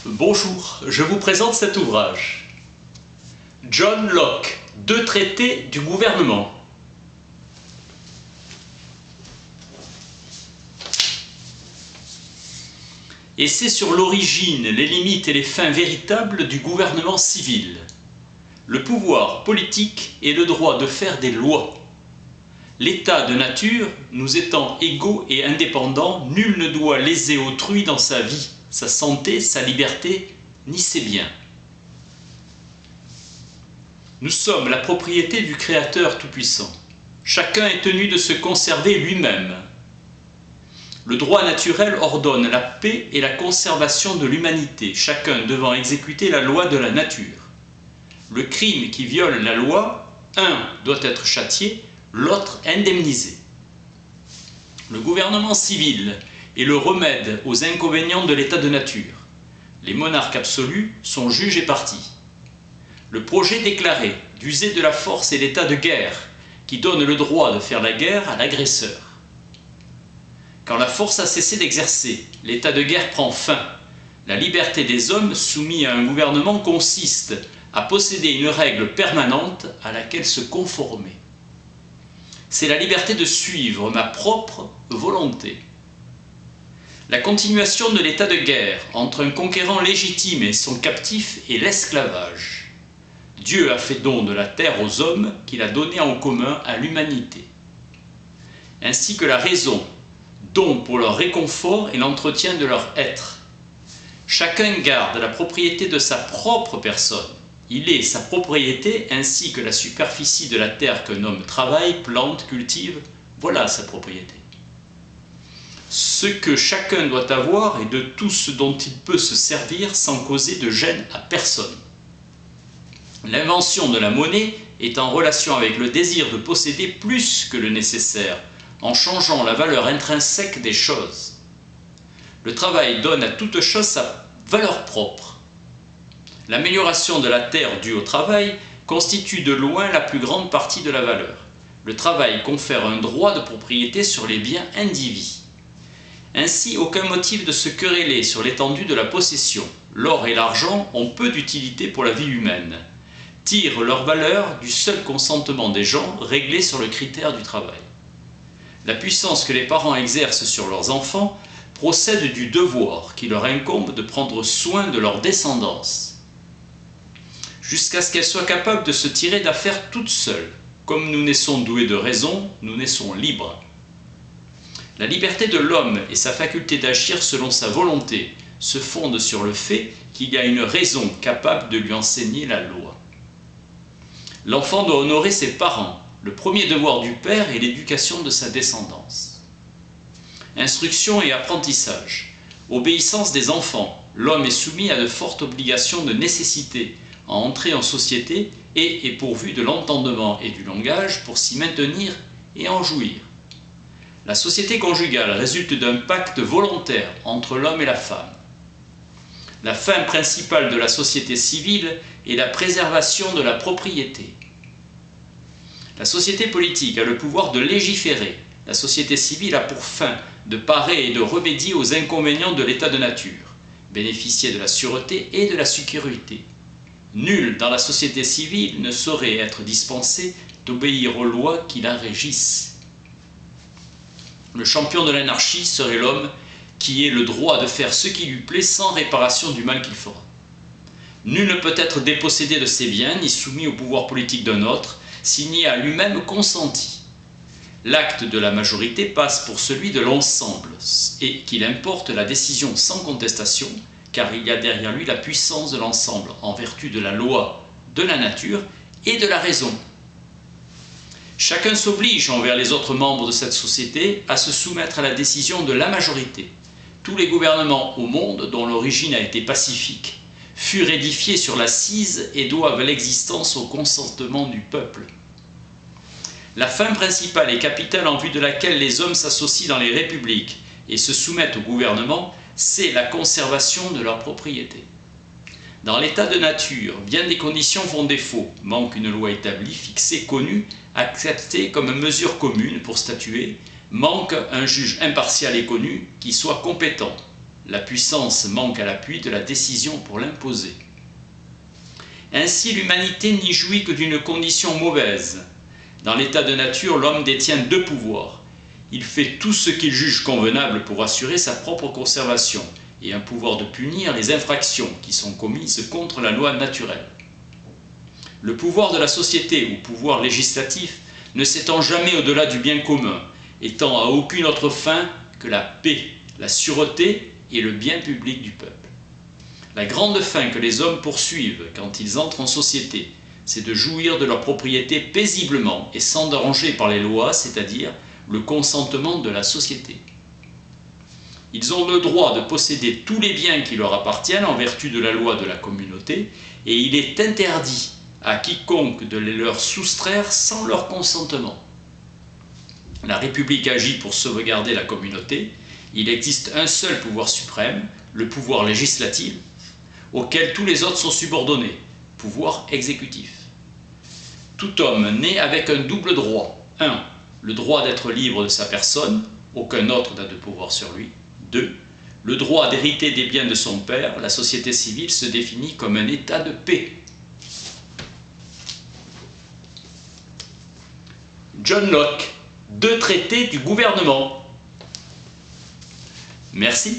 Bonjour, je vous présente cet ouvrage. John Locke, 2 traités du gouvernement. Essai sur l'origine, les limites et les fins véritables du gouvernement civil. Le pouvoir politique et le droit de faire des lois. L'état de nature, nous étant égaux et indépendants, nul ne doit léser autrui dans sa vie, sa santé, sa liberté, ni ses biens. Nous sommes la propriété du Créateur Tout-Puissant. Chacun est tenu de se conserver lui-même. Le droit naturel ordonne la paix et la conservation de l'humanité, chacun devant exécuter la loi de la nature. Le crime qui viole la loi, un doit être châtié, l'autre indemnisé. Le gouvernement civil est le remède aux inconvénients de l'état de nature. Les monarques absolus sont juges et partis. Le projet déclaré d'user de la force est l'état de guerre, qui donne le droit de faire la guerre à l'agresseur. Quand la force a cessé d'exercer, l'état de guerre prend fin. La liberté des hommes soumis à un gouvernement consiste à posséder une règle permanente à laquelle se conformer. C'est la liberté de suivre ma propre volonté. La continuation de l'état de guerre entre un conquérant légitime et son captif est l'esclavage. Dieu a fait don de la terre aux hommes qu'il a donné en commun à l'humanité. Ainsi que la raison, don pour leur réconfort et l'entretien de leur être. Chacun garde la propriété de sa propre personne. Il est sa propriété ainsi que la superficie de la terre qu'un homme travaille, plante, cultive, voilà sa propriété. Ce que chacun doit avoir est de tout ce dont il peut se servir sans causer de gêne à personne. L'invention de la monnaie est en relation avec le désir de posséder plus que le nécessaire, en changeant la valeur intrinsèque des choses. Le travail donne à toute chose sa valeur propre. L'amélioration de la terre due au travail constitue de loin la plus grande partie de la valeur. Le travail confère un droit de propriété sur les biens indivis. Ainsi, aucun motif de se quereller sur l'étendue de la possession. L'or et l'argent ont peu d'utilité pour la vie humaine, tirent leur valeur du seul consentement des gens réglé sur le critère du travail. La puissance que les parents exercent sur leurs enfants procède du devoir qui leur incombe de prendre soin de leur descendance, jusqu'à ce qu'elle soit capable de se tirer d'affaire toute seule. Comme nous naissons doués de raison, nous naissons libres. La liberté de l'homme et sa faculté d'agir selon sa volonté se fondent sur le fait qu'il y a une raison capable de lui enseigner la loi. L'enfant doit honorer ses parents. Le premier devoir du père est l'éducation de sa descendance. Instruction et apprentissage. Obéissance des enfants. L'homme est soumis à de fortes obligations de nécessité, à entrer en société et est pourvu de l'entendement et du langage pour s'y maintenir et en jouir. La société conjugale résulte d'un pacte volontaire entre l'homme et la femme. La fin principale de la société civile est la préservation de la propriété. La société politique a le pouvoir de légiférer. La société civile a pour fin de parer et de remédier aux inconvénients de l'état de nature, bénéficier de la sûreté et de la sécurité. Nul dans la société civile ne saurait être dispensé d'obéir aux lois qui la régissent. Le champion de l'anarchie serait l'homme qui ait le droit de faire ce qui lui plaît sans réparation du mal qu'il fera. Nul ne peut être dépossédé de ses biens ni soumis au pouvoir politique d'un autre s'il n'y a lui-même consenti. L'acte de la majorité passe pour celui de l'ensemble et qu'il importe la décision sans contestation, car il y a derrière lui la puissance de l'ensemble en vertu de la loi de la nature et de la raison. Chacun s'oblige envers les autres membres de cette société à se soumettre à la décision de la majorité. Tous les gouvernements au monde, dont l'origine a été pacifique, furent édifiés sur l'assise et doivent l'existence au consentement du peuple. La fin principale et capitale en vue de laquelle les hommes s'associent dans les républiques et se soumettent au gouvernement, c'est la conservation de leur propriété. Dans l'état de nature, bien des conditions font défaut. Manque une loi établie, fixée, connue, acceptée comme mesure commune pour statuer. Manque un juge impartial et connu qui soit compétent. La puissance manque à l'appui de la décision pour l'imposer. Ainsi, l'humanité n'y jouit que d'une condition mauvaise. Dans l'état de nature, l'homme détient deux pouvoirs. Il fait tout ce qu'il juge convenable pour assurer sa propre conservation, et un pouvoir de punir les infractions qui sont commises contre la loi naturelle. Le pouvoir de la société ou pouvoir législatif ne s'étend jamais au-delà du bien commun, étant à aucune autre fin que la paix, la sûreté et le bien public du peuple. La grande fin que les hommes poursuivent quand ils entrent en société, c'est de jouir de leur propriété paisiblement et sans danger par les lois, c'est-à-dire le consentement de la société. Ils ont le droit de posséder tous les biens qui leur appartiennent en vertu de la loi de la communauté, et il est interdit à quiconque de les leur soustraire sans leur consentement. La République agit pour sauvegarder la communauté. Il existe un seul pouvoir suprême, le pouvoir législatif, auquel tous les autres sont subordonnés, pouvoir exécutif. Tout homme naît avec un double droit. 1. Le droit d'être libre de sa personne, aucun autre n'a de pouvoir sur lui. 2. Le droit d'hériter des biens de son père. La société civile se définit comme un état de paix. John Locke, 2 traités du gouvernement. Merci.